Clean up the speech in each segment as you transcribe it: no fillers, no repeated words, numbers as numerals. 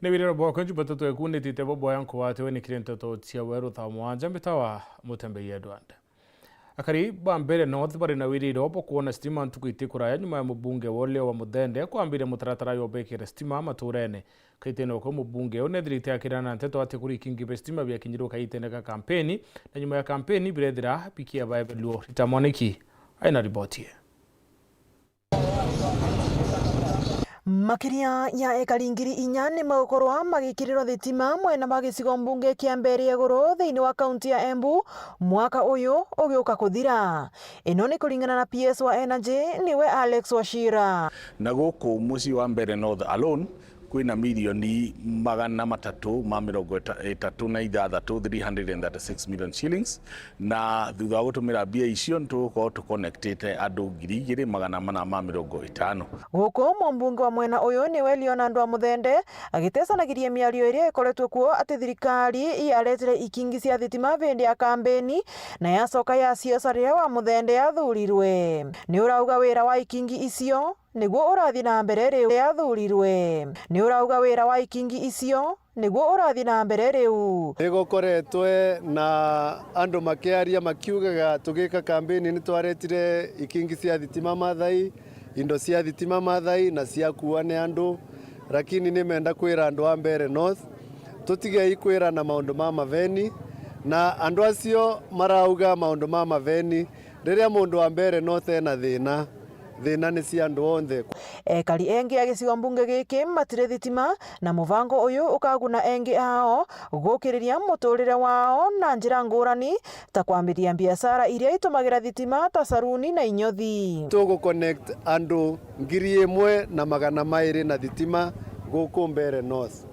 Ni video bo kwenju batoto ekundi titebo boyanko wate weni kirento tia weru tha mwanja mbitawa mutembe yedwande. Akari bambere north bari na wiri robo kuona stima ntukuite kuraya nyuma ya mubunge wole wa Muthende kwambire mutaratara yobekire stima maturene kaiteno ko mubunge onedrite akirana nteto ate kuri kingi stima bya kinjiro kaiteneka kampeni na nyuma ya kampeni birethira pikia bae luo itamoneki aina ripoti. Makiria ya ekaringiri inyane magokorwa magikiriro thitima mwena magicigo mbunge kia mbere iguru thiini wa kaunti ya Embu mwaka uyu ugiuka kuthira. Ino ni kuringana na PS wa Energy niwe Alex Wachira. Na guku muci wa mbere North alone kwina milioni 336 million shillings na thutha gutumira bia icio ntuko tuconnectete andu 2,450. Guku mumbunge wa mwena uyu niwe Leonard wa Muthende agitesanagirie miario iria ikoretwe kuo ati thirikari yaretire ikingi cia thitima vindi ya kampeni na yacoka ya siasa ria wa Muthende yathurirwe. Ni urauga wira wa ikingi icio niguo urathi na mbere riu yathurirwe. Ni urauga wira wa ikingi icio niguo urathi na mbere riu. Nigukoretwe na andu makiaria makiugaga tugika kampeni ni twaretire ikingi cia thitima mathai, indo cia thitima mathai na cia kuwa ni andu, lakini nimenda kwira andu a mbere North tutige ikwira na maundu ma maveni na andu acio marauga maundu ma maveni riria mundu wa mbere North ena thina ni cia andu onthe. Ekari engi agicigo mbunge giki matire thitima na muvango uyu ukaguna engi ao gukiriria muturire wao na njira ngurani ta kwambiria biashara iria itumagira thitima ta saruni na inyothi. Tugo connect andu 1,200 na thitima guku mbere North.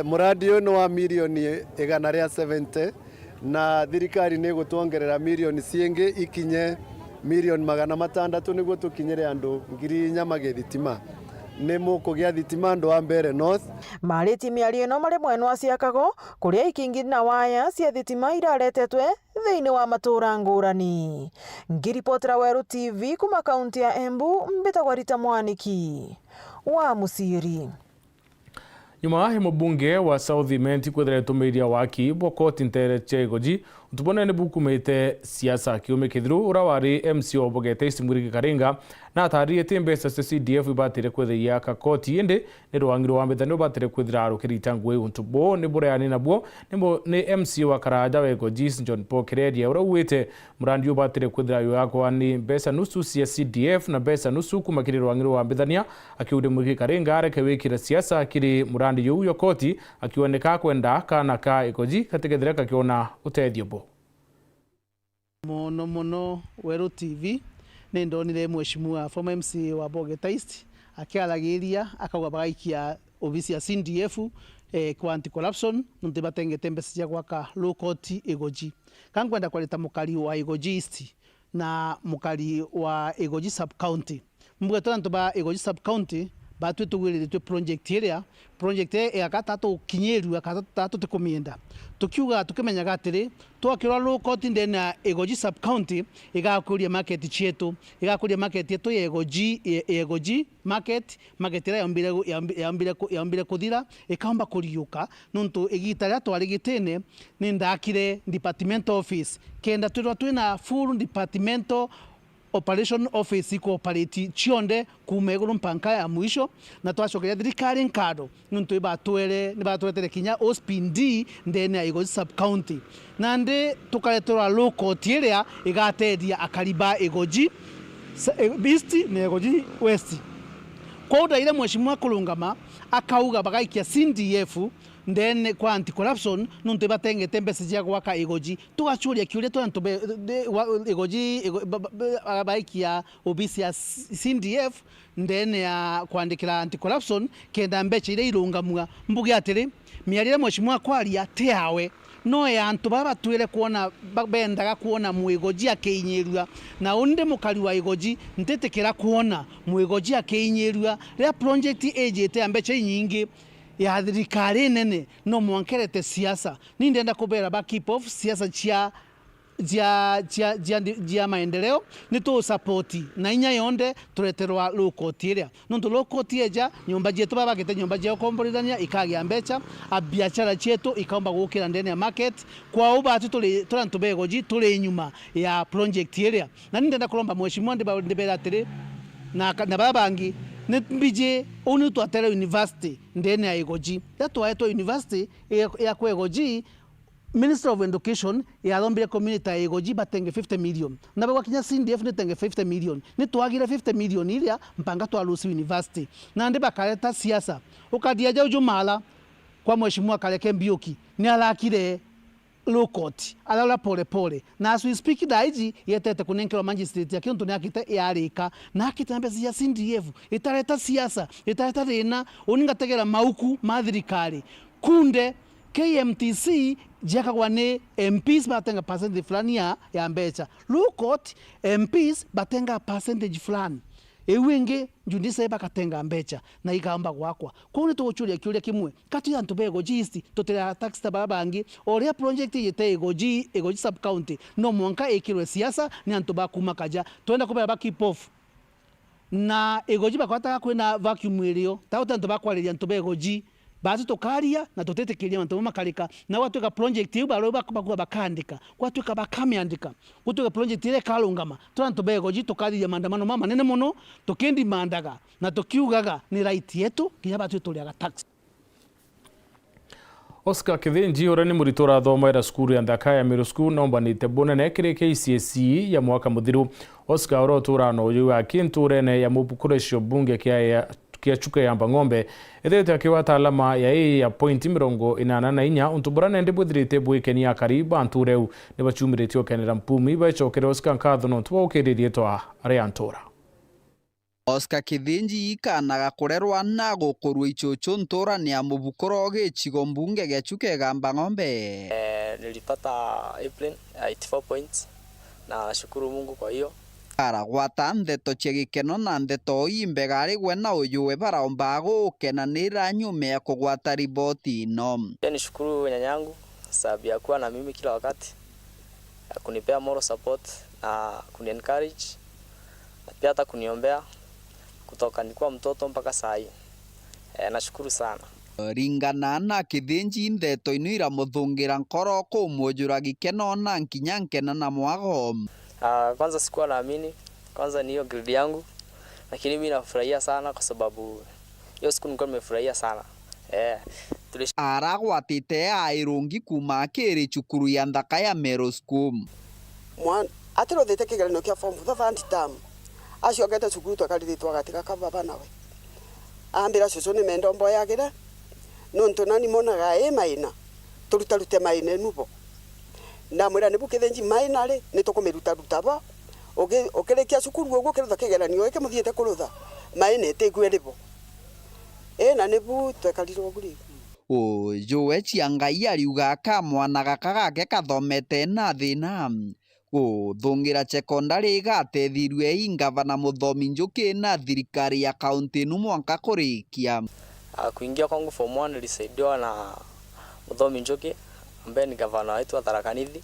Muradi uyu ni wa milioni 170 na thirikari ni gutuongerera milioni ciengi ikinye milioni 600 niguo tukinyire andu 4,000 magithitima. Ni mukugia thitima andu a mbere North. Mariti miario no mari mwenwa ciakago kuria ikingi na waya cia thitima iraretetwe thiini wa matura ngurani. Ngiripotera Weru TV kuma kaunti ya Embu mbitagwa Rita Mwaniki wa Musiri. Nyuma ya mubunge wa South Imenti kwethera tumiria waki bokoti ntere chegoji utubona ne bukumete siasa kiume kithru urawari MCO bogete Istimurigi Karinga na atari tembesa CDF ibatire kwethia kakoti ende ne rwangiro wa mbethano batire kwethira rukirita ngwe untubo ne burayani nabo ne MCO wa Karaja wegoji John Pokeredia urawete murandi ubatire kwethira yo yako ni besa nusu cia CDF na besa nusu kumakiri rwangiro wa mbethania akiude Murigi Karinga areke wekira siasa akiri murandi yu yokoti akioneka kwenda kana ka ikoji kategethera kakiona utethio bo mono Weru TV ni ndonire mheshimiwa former MC wa Bogeta East akialagiria akauga bagaikia ofisi ya CDF kwa anti corruption nunte batengete mbesa cia gwaka low court igoji kangwenda kwaleta mukali wa igoji East na mukali wa igoji sub county mbugetola ntoba igoji sub county batu tugwirire project ya gatatu kinyeru akatatu tukumienda tukiuga tukimenyaga atiri twakirwa low court ndena igoji sub county igakuria market chetu igakuria market yetu ya igoji market ira yambire kuthira ikaomba kuriuka nuntu igitaria twarigitene ni ndakire department office kenda twina full departmental operation office iko operate chionde kumeguru mpanka ya mwisho na twashokeria thirikari nkado nuntu nibatwetere kinya OSPD ndene ya Igoji sub county na ndi tukaletera low court area igatedia akariba Igoji East na Igoji West kwa ile mheshimiwa Kulungama akauga bagaikia CDF ndene kwa anti corruption nuntu batengete mbesa cia gwaka igoji tugachuria kiuria twantu igoji baikia obisi ya CDF ndene ya kwandikira anti corruption kenda mbecha ile irungamwa mbuge atiri miarire mheshimiwa kwaria teawe no ya antu baba twire kuona bendaga kuona muigoji akinyerua na unde mukali wa igoji ntetekera kuona muigoji akinyerua ria project agent ya mbecha nyingi ya thirikari nene no mwankerete siasa ni ndenda kubera back of siasa cia jia maendeleo ni tu support na inya yonde tuleterwa low cost area nonto low cost eja nyumba jetu baba kete nyumba jeo kombolidania ikagia mbecha a biashara chetu ikaomba gukira ndani ya market kwa uba tulantubego ji tule nyuma ya project area na ndenda kulomba mheshimiwa ndibera tere na babangi nibije onu twatera university ndene ya Igoji yatwaeto university ya kwa Igoji Minister of Education yalombire community ya Igoji batenge 50 million na bwa kinya CDF netenge 50 million ni twagira 50 million ilia mpanga twalusi university na ndi bakaleta siasa ukadiaja ujumala kwa mheshimiwa Kaleke Mbioki ni alakire low court alala pole na as we speak daiji yetete kunenkero magistrate ya kintu nyakite yarika na akite mbezi ya CDF itareta siasa itareta rena uningategera mauku mathirikari kunde KMTC jakagwa ne MPs batenga percentage fulani ya mbecha low court MPs batenga percentage fulani ewenge njundise bakatenga mbecha na igamba gwakwa kone tuguchuria kiuria kimwe katu ya ntubego jisti totera tax tababangi oria project yete Igoji sub county no mwanka ekirwe siasa ni antuba kumakaja twenda kubera keep off na Igoji bakwata kwena vacuum area tauta ntuba kwaleria ntubego ji bazi tokaria na totete kilia ntuba makalika na watu ka project yu baro bakuba bakandika watu ka bakamiandika watu ka project ile kalungama twantubego ji tokaria mandamano mama nene mono tokendi mandaga na tokiugaga ni right yetu kinya batu tuliaga tax. Oscar Kithinji ora ni muritora thomera skuru ya Ndakaya Middle School nombanite bonene kire KCSE ya mwaka muthiru. Oscar ora turano uyu wa kinturene ya mubukuresho bunge kia chuka ya Mbang'ombe ethete akiwata alama ya point 84 untuburane ndibuthirite bwikeni ya kariba antureu ne bachumiretio kenera mpumi bachokere Oscar nkatho no twokeririe twa ariantura. Oscar Kithinji ikanaga kurerwa na gukurwa ichocho ntura ni amubukoro gichigo mbunge gya chuke ga Mbang'ombe. Nilipata April 84 points na shukuru Mungu kwa hiyo. Aragwata ndeto chegikeno na ndeto imbegari gwena uyuwe baraombago kenanira nyume ya kugwata riboti ino. Nishukuru nyanyangu sababu ya kuwa na mimi kila wakati, kunipea moral support na kuni encourage na pia hata kuniombea kutoka nilikuwa mtoto mpaka saa hii. Nashukuru sana. Ringana na Kithinji ndeto ino iramuthungira nkoro kumujura gikeno na nkinyankena na mwago. Kwanza sikuwa naamini, kwanza ni hiyo grade yangu, lakini mimi nafurahia sana kwa sababu hiyo siku nilikuwa nimefurahia sana. Aragwatite airungi kuma kiri chukuru ya Ndakaya Middle School. Atiro thete kigeranio kia form 3 term. Acio gete cukuru twakarititwa gatika kababa nawe. Ambira cucu ni mendo mbo yagira. Nonto nani monaga maina. Turutarute maina nubo. Na mwira ne Kithinji maina ri ni tukumiruta rutaba. Okerekia cukuru ugo kiruta kigeranio eke muthiete kurutha. Maina etegweribo. Na nebu twekarirwo guri. Joe Chiangai ariuga ka mwana gaka gake kathomete na thina guthungira secondary gatethirwe ingavana Muthomi Njuki na thirikari ya kaunti nu mwanka kurikia. Kuingia kwangu form 1 nilisaidiwa na Muthomi Njuki ambaye ni gavana wetu wa Tharaka Nithi.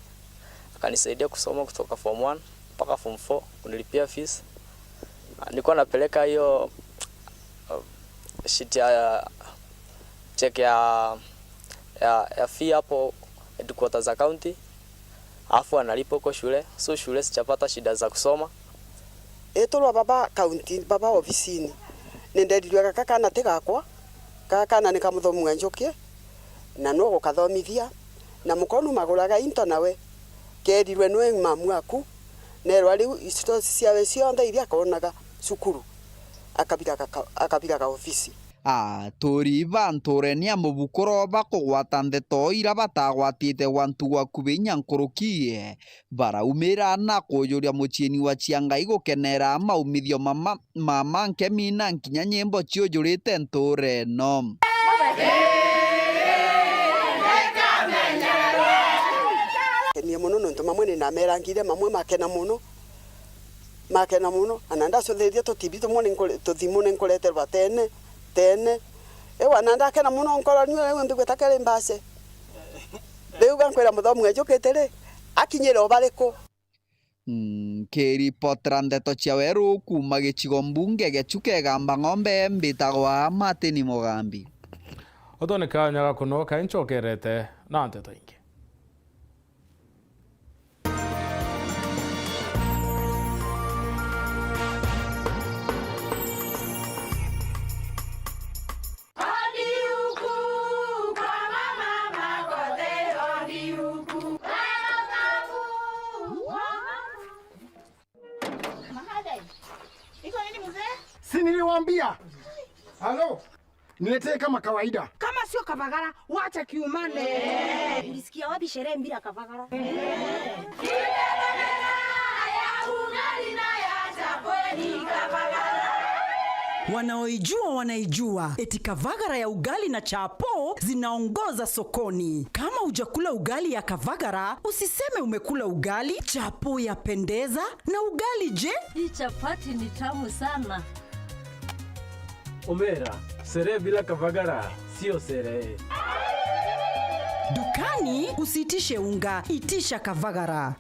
Akanisaidia kusoma kutoka form 1 mpaka form 4, kunilipia fees. Nilikuwa napeleka hiyo sheet ya check ya fee hapo headquarters za county, afu analipo kwa shule, so shule sichapata shida za kusoma. Etolwa baba county baba ofisini nenderirwe kaka na tegakwa kaka na nika Muthomi Njuki na no gukathomithia na mukonu maguraga into nawe kerirwe nwe mamu aku nerwa riu isto ciawe cionthe iria konaga cukuru akabira ka ofisi. Tori vantureni amubukoro bakugwata ndeto ira batagwatite wantu wakubinya nkurukie baraumira na kuyuria muchieni wa Chiangai gukenera maumithio mama nkemina nkinya nyimbo ciujurite nture no. Kenia muno nonto mamwe ni na merangire mamwe makena muno ananda cotheria tutibi tumone tuthimune nkureterwa tene nanda kena muno nkorani we mbigweta kere mbase riu gankwira Muthomi Njuki tere akinyira obareko. Kĩripotera ndeto cia werũ kuma gĩcigo mbunge gĩacu kĩgamba ng'ombe mbĩtagwa Martin Mugambi. Otoneka nyaga kuno kainchokerete na nteto ingi. Si niliwaambia? Halo? Niletee kama kawaida. Kama sio Kavagara, wacha kiumane. Ulisikia wapi sherehe bila Kavagara? Wanaoijua wanaijua, eti Kavagara ya ugali na chapo zinaongoza sokoni. Kama hujakula ugali ya Kavagara, usiseme umekula ugali. Chapo ya pendeza na ugali je? Hii chapati ni tamu sana. Omera, sherehe bila Kavagara sio sherehe. Dukani usitishe unga, itisha Kavagara.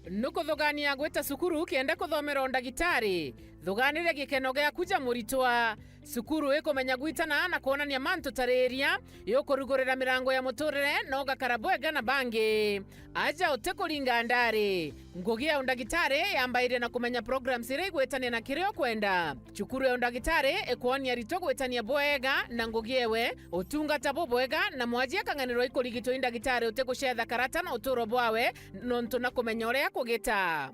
Nuko thogani ya gweta sukuru kienda kuthomera ondagitari. Thuganire gikeno gya kuja muritwa. Sukuru ikomenya gwitana na kuonania manto tareria yokurugurira mirango ya muturire no gakarabwega na bangi. Aja utekuringa ndari. Ngugi ya ondagitari yambaire na kumenya programs ire gwetania na kirio kwenda. Chukuru ya ondagitari ekuonia rito gwetania bwega na ngugi ewe utungata bwega na mwajia kanganiro ikurigito indagitari utegucetha karata na uturo bwawe nonto na kumenya uria kugita.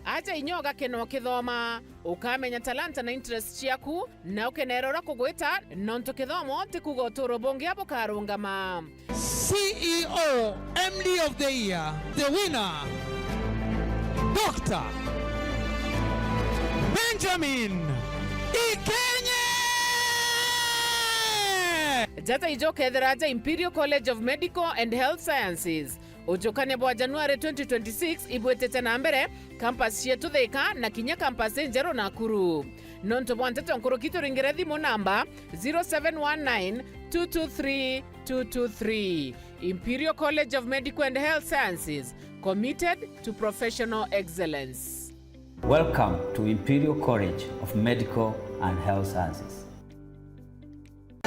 Aja inyoga keno kithoma ukamenya talanta na interest ciaku na ukenerora kugwita nonto kithomo tikuga uturo bongi abo karungama. CEO MD of the Year, the winner, Dr. Benjamin Ikenye! Jata ijoke theraja Imperial College of Medical and Health Sciences. Ujokane bwa Januari 2026 ibwetete na mbere campus yetu Thika na kinya campus Njero Nakuru. Nonto bwantete nkuru kitu ringire thimu namba 0719223223. Imperial College of Medical and Health Sciences, committed to professional excellence. Welcome to Imperial College of Medical and Health Sciences.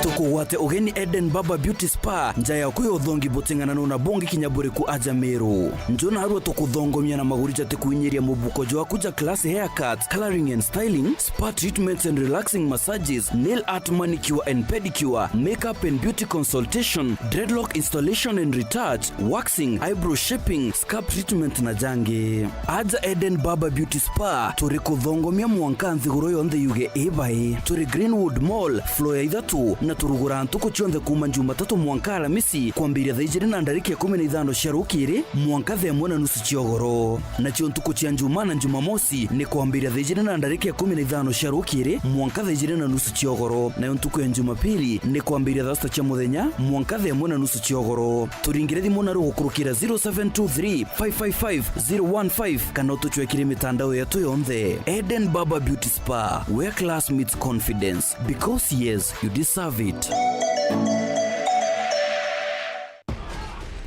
Tukuwate ugeni Eden Baba Beauty Spa njaya kuyo thongi botingana na bongi kinyabure ku aja meru njona harwa tukuthongomia na magurija tekuinyeria mubuko jwa kuja class haircuts, coloring and styling, spa treatments and relaxing massages, nail art, manicure and pedicure, makeup and beauty consultation, dreadlock installation and retouch, waxing, eyebrow shaping, scalp treatment na jange. Aja Eden Baba Beauty Spa turi kuthongomia mwankanthi guro yonthe yuge ebai turi Greenwood Mall floor ya ithatu na turugura ntuko chionde kuma Jumatatu mwanka Alamisi kwambiria thaijiri na ndariki ya 15 cia rukiri mwanka themwe na nusu ciogoro na chio ntuko cia Njuma na Jumamosi ni kwambiria thaijiri na ndariki ya 15 cia rukiri mwanka thaijiri na nusu ciogoro na ntuko ya Jumapili ni kwambiria thasta cia muthenya mwanka themwe na nusu ciogoro turingire thimu na rugukurukira 0723555015 kana tuchwekire mitandao yetu yonthe. Eden Baba Beauty Spa, where class meets confidence, because yes, you deserve it.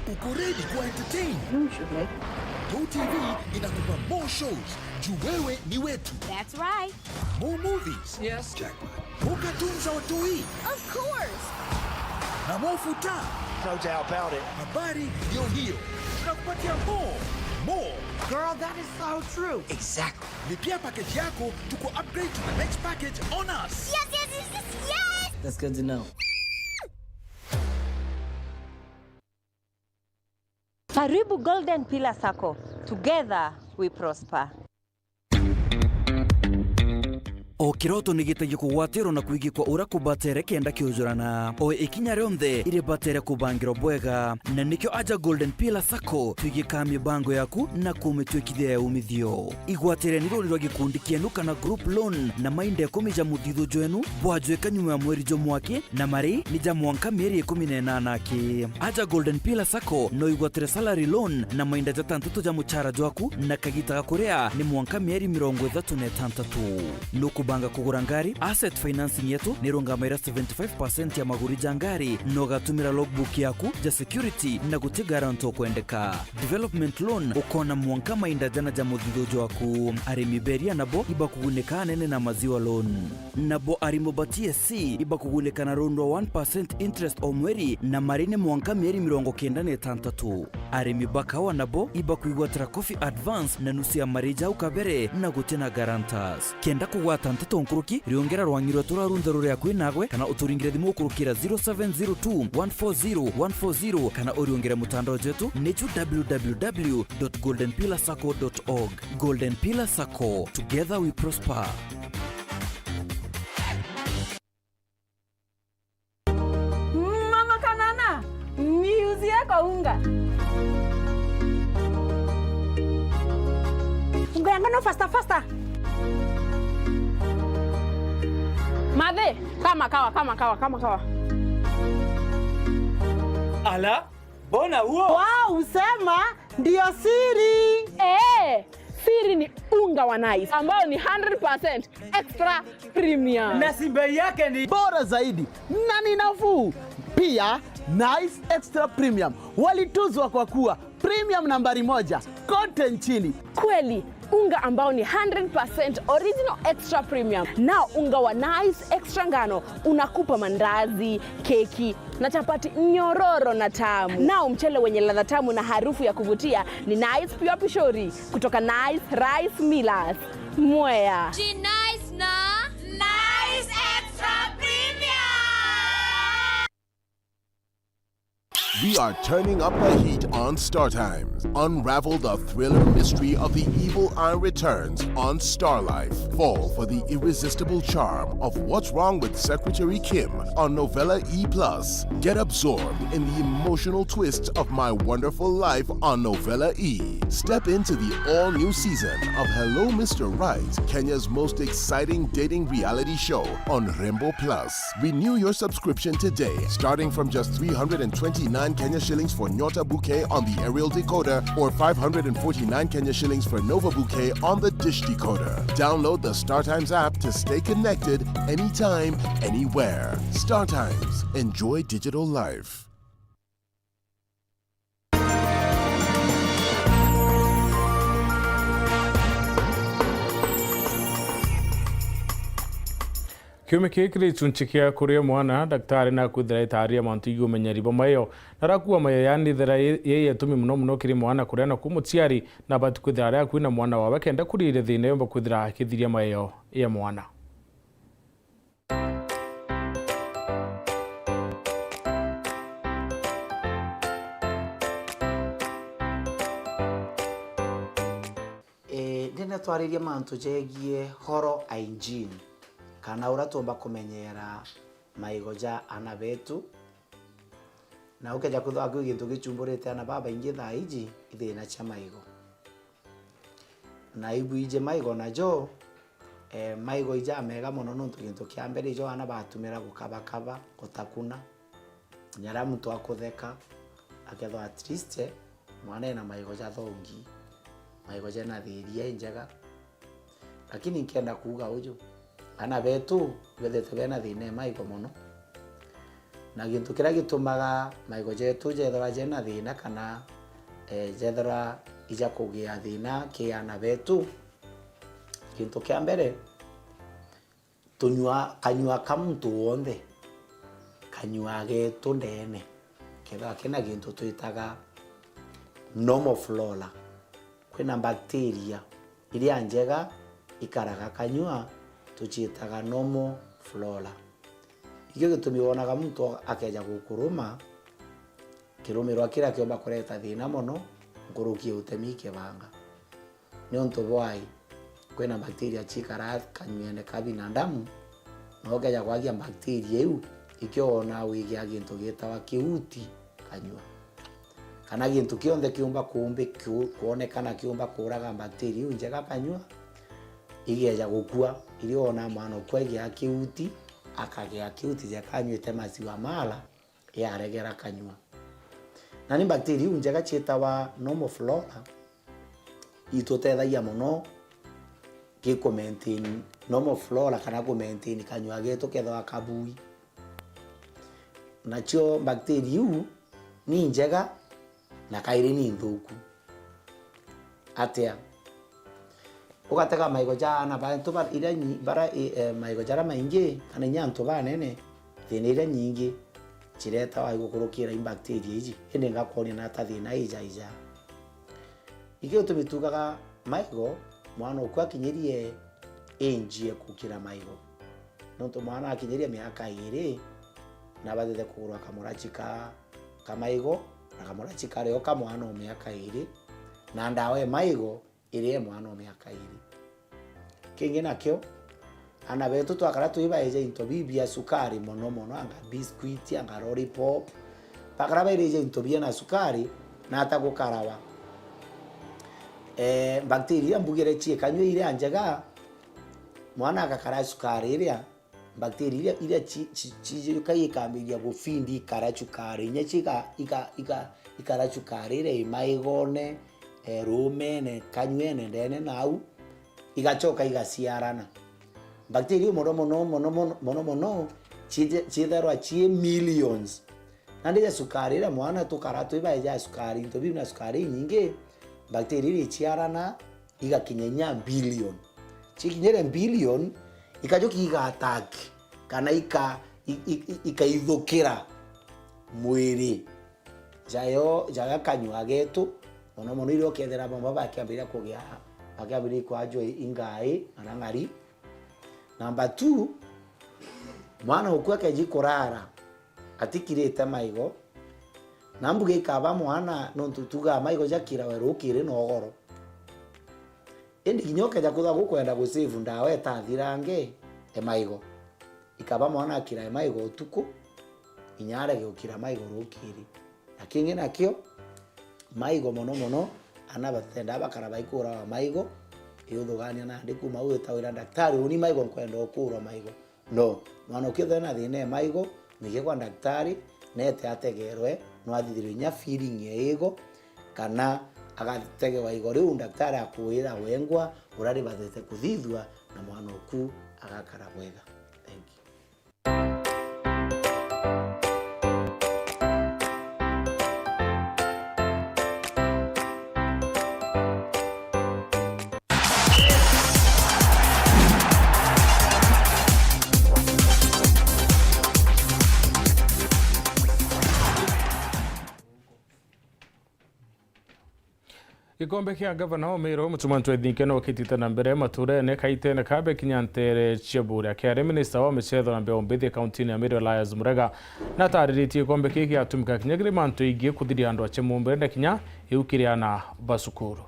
Uko ready ku entertain? Usually. GoTV inakupa more shows. Juu wewe ni wetu. That's right. More movies. Yes. Jackpot. More cartoons za watoi. Of course. Na more futa. No doubt about it. Habari ndio hiyo. Tunakupatia more. Girl, that is so true. Exactly. Lipia package yako tuko upgrade to the next package on us. Yes. That's good to know. Karibu Golden Pillar Sacco. Together we prosper. O kiroto nigitagia kugwatiro na kuigikwa ura kubatere kenda kiujurana o ikinya rionthe iri batere kubangiro bwega na nikyo aja Golden Pillar Sacco tuigika mibango yaku na kumitwikithia ya umithio igwatire niro niro gikundi kienu kana group loan na mainde kumija muthithu jwenu bwajweka nyuma ya mweri jo mwaki na mari ni ja mwanka mieri 18 ki aja Golden Pillar Sacco no igwatire salary loan na mainde jatantutu ja muchara jwaku na kagita kurea ni mwanka mieri 36 nuku kubanga kugura ngari, asset financing yetu nirungamira 75% ya maguri ja ngari, no gatumira logbook yaku ja security na guti garanto kwendeka. Development loan ukona mwanka mainda jana ja muthithujo waku. Arimi beria nabo iba kuguneka nene na maziwa loan. Nabo arimo batie si iba kuguneka na rondo 1% interest o mweri na marine mwanka mieri 96. Arimi bakawa nabo iba kuigwatira coffee advance na nusu ya marija ukabere na gutena garantas. Kenda kugwata nteto nkuruki riongera rwangiro turarunza rure yakwi nagwe kana uturingire thimu kurukira 0702 140 140 kana oriongera mutandao jetu nechu www.goldenpillarsacco.org. Golden Pillar Sacco, together we prosper. Mama Kanana, niuzie kwa unga. Unga yangu no faster. Madhe, kama kawa. Ala, bona huo? Wow, usema ndio siri. Siri ni unga wa Nice ambao ni 100% extra premium. Na bei yake ni bora zaidi na ni nafuu. Pia Nice Extra Premium walituzwa kwa kuwa premium nambari 1 kote nchini. Kweli, unga ambao ni 100% original extra premium. Nao unga wa Nice Extra ngano unakupa mandazi, keki na chapati nyororo na tamu. Nao mchele wenye ladha tamu na harufu ya kuvutia ni Nice Pure Pishori kutoka Nice Rice Millers, Mwea. Nice na Nice Extra Premium. We are turning up the heat on Star Times. Unravel the thriller mystery of the evil eye returns on Star Life. Fall for the irresistible charm of What's Wrong with Secretary Kim on Novella E+. Get absorbed in the emotional twists of My Wonderful Life on Novella E. Step into the all-new season of Hello Mr. Right, Kenya's most exciting dating reality show on Rainbow Plus. Renew your subscription today, starting from just 329 Kenya shillings for Nyota Bouquet on the aerial decoder or 549 Kenya shillings for Nova Bouquet on the dish decoder. Download the StarTimes app to stay connected anytime, anywhere. StarTimes. Enjoy digital life. Kiume kikiri chunchikia kuria mwana daktari na kuthira itaria mantu menyeri bomayo narakuwa mayani thira yeye tumi muno kiri mwana kuria na kumutiari na batu kuthira ya kwina mwana wawe kenda kurire thine yomba kuthira kithiria mayo ya mwana. Ndina twariria mantu jegie horo hygiene kana uratomba kumenyera maigo ja ana betu na ukeja kuthoa gintu gichumburite ana baba ingi thaiji ithina cha maigo na ibu ije maigo na jo maigo ija mega muno nuntu gintu kia mbere jo ana batumira gukabakaba gutakuna nyara muntu akutheka akethwa at least mwana na maigo ja thongi maigo ja na thiria njega lakini nkienda kuga uju ana betu wethete bena thine maigo muno na gintu kira gitumaga maigo jetu jethora jena thina kana jethora ija kugia thina ki ana betu gintu kia mbere kanyua kamuntu wonde kanyua getu ndene ketha kina gintu tuitaga normal flora kwina bacteria iria njega ikaraga kanyua tuchitaga normal flora. Ikyo gitumi wonaga muntu akeja gukuruma kirumirwa kira kiomba kureta thina muno nguruki utemi kibanga ni onto bwai kwina bacteria chikara kanyene ka binadamu no keja kwagia bacteria iu ikyo ona wigia gintu gitawa kiuti kanyua kana gintu kionde kiomba kuumbe kuonekana kiomba kuraga bacteria iu njega kanyua igeja gukua iliona mwana kwegea kiuti akagea kiuti ja kanywite maziwa mala yaregera kanyua na ni bacteria njega chitawa normal flora itutethagia muno giko maintain normal flora kana ku maintain kanyua geto ketho kabui nacho bacteria ni njega na kairi ni nthuku atia ugatega maigo jana bantu ba ira ni bara maigo jara maingi kana nyanto banene thina ira nyingi chireta wa gukurukira bacteria iji ende ngakoni na ta thina ija ikio tumitugaga maigo mwana ukwa kinyerie enjie kukira maigo nonto mwana akinyerie miaka 2 na bathete kugurwa kamurachika kamaigo na kamurachika reo kamwana o miaka 2 na ndawe maigo ire mwana o miaka 2 kingi nakyo ana betu twakara tuiba eje into bibia sukari mono anga biscuit anga lollipop pakara beje into bia na sukari na atagukarawa bacteria mbugire chie kanywe ile anjaga mwana akakara sukari ile bacteria ile chi kai kambiria gufindi kara sukari nyechika ikara sukari ile maigone rumene kanywene ndene nau igachoka igasiarana bacteria mono chidharwa chie millions nandija sukari ile mwana tukara tuiba ya sukari into bibi na sukari nyingi bacteria ile chiarana igakinyenya billion chikinyere billion ikajoki iga-attack kana ikaithukira mwiri jaga kanyua getu mono ile okethera mama bakiambira kugia bakiambira kwajo ingai arangari. Number 2 mwana ukweke jikorara atikirite maigo nambuge ikaba mwana nontutuga maigo jakira werukire no goro endi kinyoke jakutha gukwenda gusave ndawe tathirange maigo ikaba mwana akira maigo utuku inyare gukira maigo rukiri akinge nakyo maigo mono ana batenda bakara baikura wa maigo iyuthugania na ndiku mau etawira daktari uni maigo kwenda okura maigo no mwana ukithena thine maigo nige kwa daktari nete ategerwe no athithirwe nya feeling yego kana agategewa igori daktari akuira wengwa urari bathete kuthithwa na mwana oku agakara wega. Thank you. Gikombe kia gavana Omiro mutumantu ethinkeno kitite na mbere maturene kaitene kabe kinyantere Chebura kia minister wa michetho na mbeo mbithi county ya Meru Elias Murega na tariritie gikombe kiki atumika kinyagiri mantu ingi kuthiria andu ache mumbere kinya iukiriana basukuru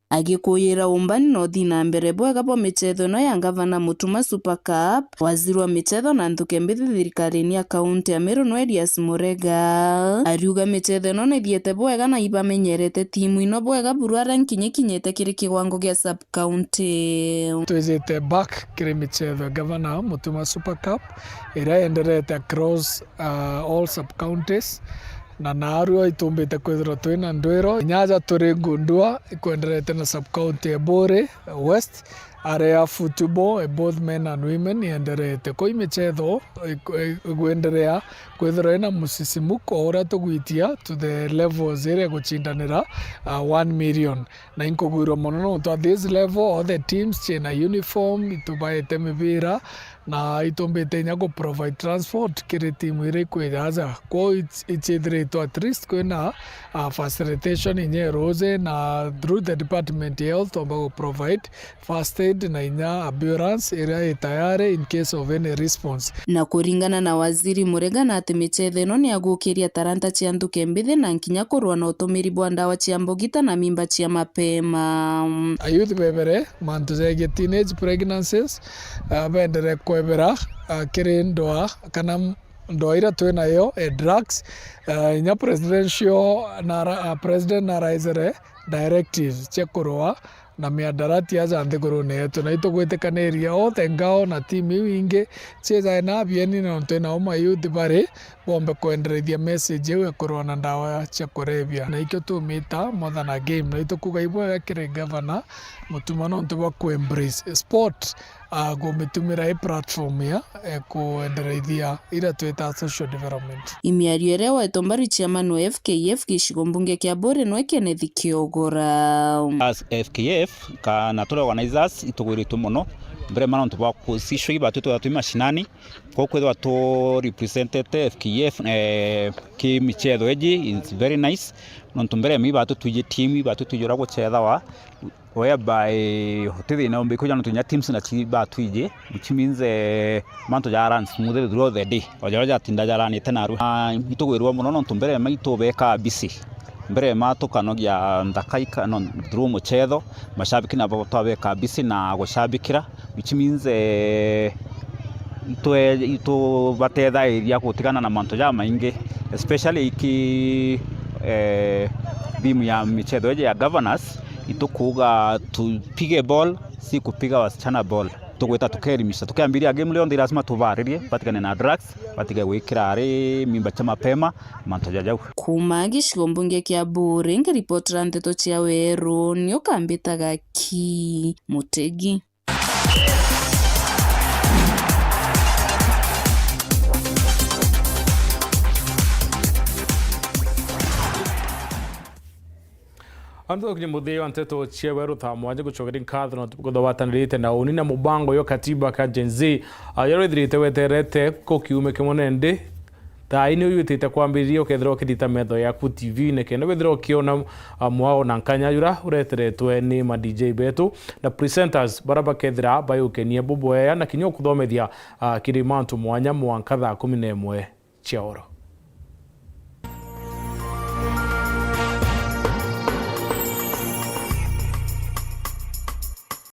agikuyira umbani no thina mbere bwega bo michetho no ya gavana Mutuma Super Cup waziri wa michetho na nthuke mbithi thirikari ya kaunti ya Meru no Elias Murega ariuga michetho no nethiete bwega na ibamenyerete timu ino bwega burara nkinyete kiri kiwango gia sub county twizite back kiri michetho gavana Mutuma Super Cup ira enderete across all sub counties na naru itumbite kwithira twina ndwiro nyaja turi ngundua ikwenderete na sub county ya Bore West area football both men and women yenderete ko imichetho igwenderea kwithira ina musisimuko ora tugwitia to the levels ire guchindanira 1 million na inkogwirwo mono no to this level all the teams china uniform itubaite mibira na itumbite nya go provide transport kiri timu ire kwijaza ko ichithirito at least kwina facilitation inye rose na through the department of health to provide first aid na inya ambulance ire tayari in case of any response na kuringana na waziri Murega na ati michetho ino ni agukiria taranta cia nthuke mbithi na nkinya kurwa na utumiri bwa ndawa cia mbogita na mimba cia mapema ayuth bebere mantu zege teenage pregnancies bendere kwebera kiri ndoa kana ndoa ira twinayo drugs inya presidential na president na raisere directives chekurwa na miadarati aja nthiguru netu na itugwitikanĩria othe ngao na timu iu ingi ciĩcae na bieni na twina oma youth bari bombe kwenderethia message iu ikorwo na ndawa cia kurebia na ikio tumita mothana game na itukuga ibwega kiri governor mutuma no ntuba ku embrace sport gumitumira platform ya kuenderethia ira twita social development. Imiario ĩrĩa wetwo mbari chairman wa FKF gĩcigo mbunge kĩa Mburi no Kenneth Kiogora. As FKF kana tũrĩ organizers itũgwĩrĩtwo mũno mbere mana ntũba position ibatu twa mashinani kwa kwethwa to represented FKF ki michezo eji is very nice no ntumbere mi batu tuje team ibatu tujura guchetha wa whereby hoteli na ombe kuja no teams na chiba tuje which means manto ja run smooth through the day ojaja tinda jara ni tenaru itugwirwa muno no ntumbere maito beka busy mbere matukanogia ndakaika no through muchetho mashabiki na babo beka busy na gushabikira which means ito batetha iria gutigana na manto ja maingi especially iki bimu ya michezo ya governors itukuga tupige ball si kupiga wasichana ball tugweta tukerimisha tukiambiria game leo ndi lazima tuvaririe patikane na drugs patige gwikira ari mimba cha mapema manto jajau kuma gĩcigo mbunge kĩa Mburi ngĩripotera ndeto cia werũ nĩ ũkambĩtaga Ki Mutegi. Anto kwenye muthia wa nteto cia weru thamwanje gucokeria nkatho no guthawatanirite na uni na mubango yo katiba ka Gen Z yaro ithirite weterete ko kiume kimonende thaini uyutite kwambiriria ukethira ukithita metho yaku TV ne kenda wethira ukiona mwao na nkanyayura ureteretwe ni ma DJ betu na presenters baraba kethira bayukenia buboya na kinyo kuthomethia kirimantu mwanya mwanka thaa 11 cia oro.